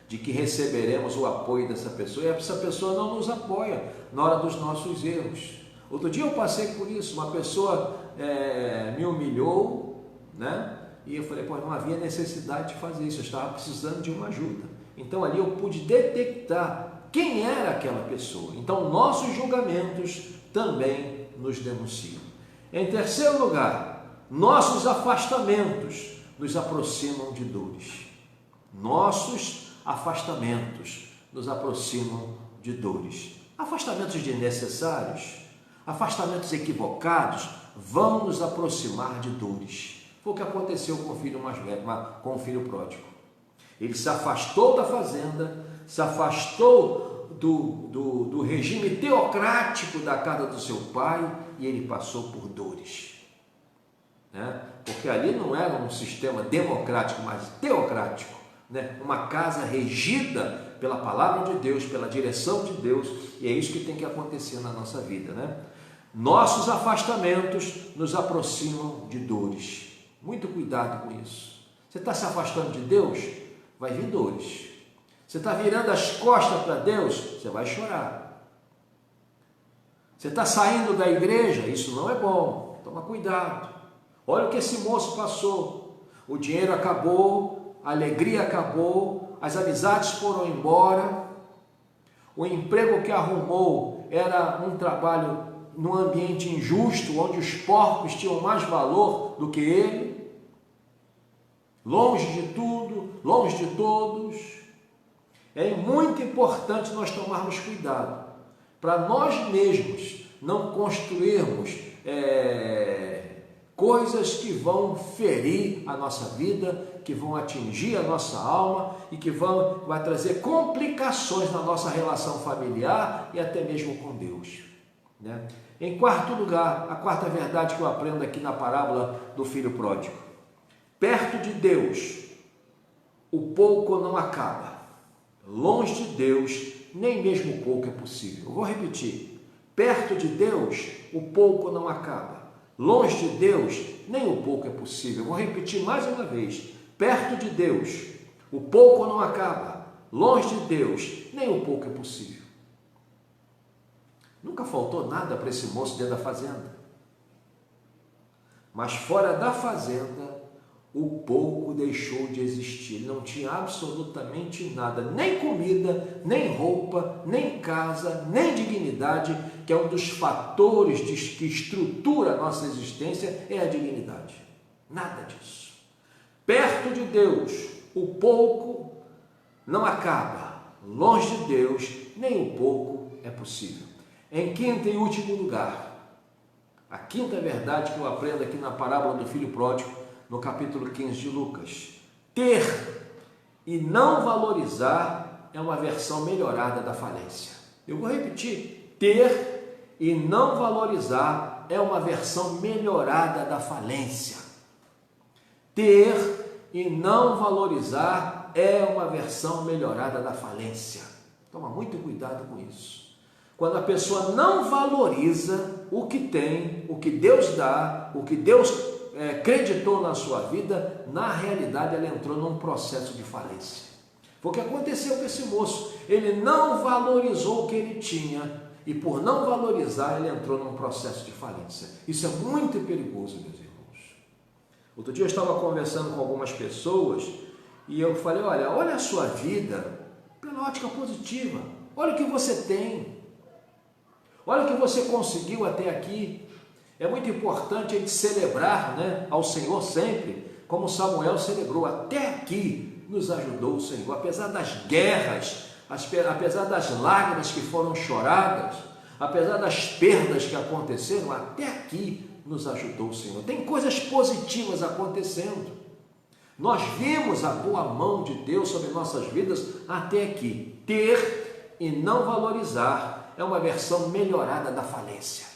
de que receberemos o apoio dessa pessoa, e essa pessoa não nos apoia na hora dos nossos erros. Outro dia eu passei por isso, uma pessoa me humilhou, né? E eu falei, não havia necessidade de fazer isso, eu estava precisando de uma ajuda. Então ali eu pude detectar quem era aquela pessoa. Então nossos julgamentos também nos denunciam. Em terceiro lugar, nossos afastamentos nos aproximam de dores. Nossos afastamentos nos aproximam de dores. Afastamentos desnecessários, afastamentos equivocados vão nos aproximar de dores. Foi o que aconteceu com o filho mais velho, com o filho pródigo. Ele se afastou da fazenda, se afastou do regime teocrático da casa do seu pai, e ele passou por dores, né? Porque ali não era um sistema democrático, mas teocrático, né? Uma casa regida pela palavra de Deus, pela direção de Deus, e é isso que tem que acontecer na nossa vida, né? Nossos afastamentos nos aproximam de dores. Muito cuidado com isso. Você está se afastando de Deus? Vai vir dores. Você está virando as costas para Deus? Você vai chorar. Você está saindo da igreja? Isso não é bom. Toma cuidado. Olha o que esse moço passou. O dinheiro acabou, a alegria acabou, as amizades foram embora, o emprego que arrumou era um trabalho num ambiente injusto, onde os porcos tinham mais valor do que ele, longe de tudo, longe de todos. É muito importante nós tomarmos cuidado para nós mesmos não construirmos coisas que vão ferir a nossa vida, que vão atingir a nossa alma e que vai trazer complicações na nossa relação familiar e até mesmo com Deus, né? Em quarto lugar, a quarta verdade que eu aprendo aqui na parábola do filho pródigo: perto de Deus, o pouco não acaba. Longe de Deus, nem mesmo o pouco é possível. Eu vou repetir: perto de Deus, o pouco não acaba. Longe de Deus, nem o pouco é possível. Eu vou repetir mais uma vez: perto de Deus, o pouco não acaba. Longe de Deus, nem o pouco é possível. Nunca faltou nada para esse moço dentro da fazenda. Mas fora da fazenda, o pouco deixou de existir. Ele não tinha absolutamente nada, nem comida, nem roupa, nem casa, nem dignidade, que é um dos fatores que estrutura a nossa existência, é a dignidade. Nada disso. Perto de Deus, o pouco não acaba. Longe de Deus, nem o pouco é possível. Em quinto e último lugar, a quinta verdade que eu aprendo aqui na parábola do filho pródigo, no capítulo 15 de Lucas: ter e não valorizar é uma versão melhorada da falência. Eu vou repetir: ter e não valorizar é uma versão melhorada da falência. Ter e não valorizar é uma versão melhorada da falência. Toma muito cuidado com isso. Quando a pessoa não valoriza o que tem, o que Deus dá, o que Deus acreditou na sua vida, na realidade ela entrou num processo de falência. Foi o que aconteceu com esse moço. Ele não valorizou o que ele tinha e, por não valorizar, ele entrou num processo de falência. Isso é muito perigoso, meus irmãos. Outro dia eu estava conversando com algumas pessoas e eu falei: olha a sua vida pela ótica positiva. Olha o que você tem. Olha o que você conseguiu até aqui. É muito importante a gente celebrar, né, ao Senhor sempre, como Samuel celebrou. Até aqui nos ajudou o Senhor, apesar das guerras, apesar das lágrimas que foram choradas, apesar das perdas que aconteceram, até aqui nos ajudou o Senhor. Tem coisas positivas acontecendo. Nós vimos a boa mão de Deus sobre nossas vidas até aqui. Ter e não valorizar é uma versão melhorada da falência.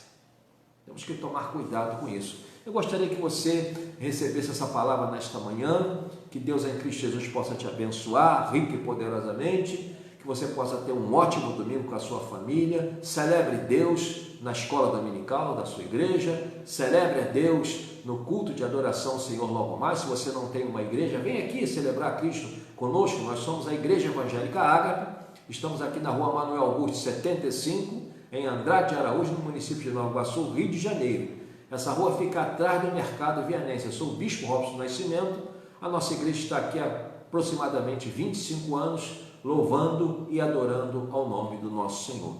Temos que tomar cuidado com isso. Eu gostaria que você recebesse essa palavra nesta manhã, que Deus em Cristo Jesus possa te abençoar rica e poderosamente, que você possa ter um ótimo domingo com a sua família, celebre Deus na escola dominical da sua igreja, celebre a Deus no culto de adoração ao Senhor logo mais. Se você não tem uma igreja, vem aqui celebrar Cristo conosco. Nós somos a Igreja Evangélica Ágape, estamos aqui na rua Manuel Augusto 75, em Andrade de Araújo, no município de Nova Iguaçu, Rio de Janeiro. Essa rua fica atrás do Mercado Vianense. Eu sou o Bispo Robson Nascimento, a nossa igreja está aqui há aproximadamente 25 anos, louvando e adorando ao nome do nosso Senhor.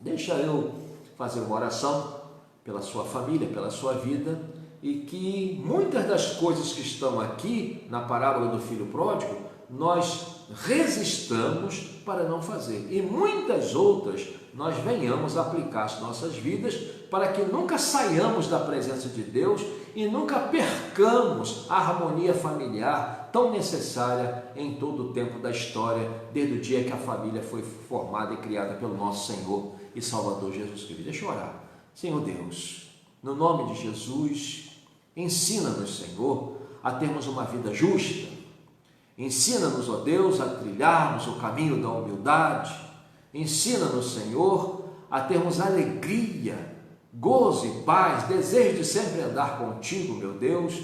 Deixa eu fazer uma oração pela sua família, pela sua vida, e que muitas das coisas que estão aqui na parábola do filho pródigo, nós resistamos para não fazer, e muitas outras nós venhamos a aplicar as nossas vidas para que nunca saiamos da presença de Deus e nunca percamos a harmonia familiar tão necessária em todo o tempo da história, desde o dia que a família foi formada e criada pelo nosso Senhor e Salvador Jesus Cristo. Deixa eu orar. Senhor Deus, no nome de Jesus, ensina-nos, Senhor, a termos uma vida justa. Ensina-nos, ó Deus, a trilharmos o caminho da humildade. Ensina-nos, Senhor, a termos alegria, gozo e paz, desejo de sempre andar contigo, meu Deus.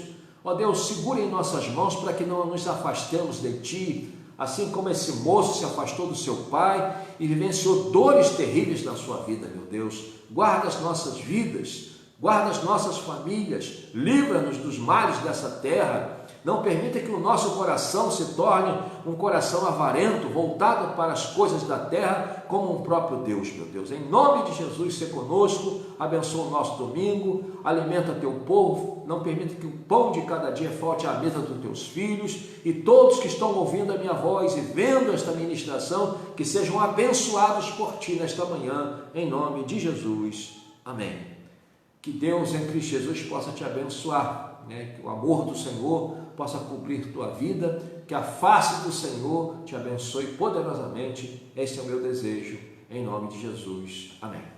Ó Deus, segura em nossas mãos para que não nos afastemos de Ti, assim como esse moço se afastou do seu pai e vivenciou dores terríveis na sua vida, meu Deus. Guarda as nossas vidas, guarda as nossas famílias, livra-nos dos males dessa terra. Não permita que o nosso coração se torne um coração avarento, voltado para as coisas da terra, como um próprio Deus, meu Deus. Em nome de Jesus, se conosco, abençoa o nosso domingo, alimenta teu povo, não permita que o pão de cada dia falte à mesa dos teus filhos, e todos que estão ouvindo a minha voz e vendo esta ministração, que sejam abençoados por ti nesta manhã, em nome de Jesus. Amém. Que Deus em Cristo Jesus possa te abençoar, né? Que o amor do Senhor possa cobrir tua vida, que a face do Senhor te abençoe poderosamente. Esse é o meu desejo, em nome de Jesus. Amém.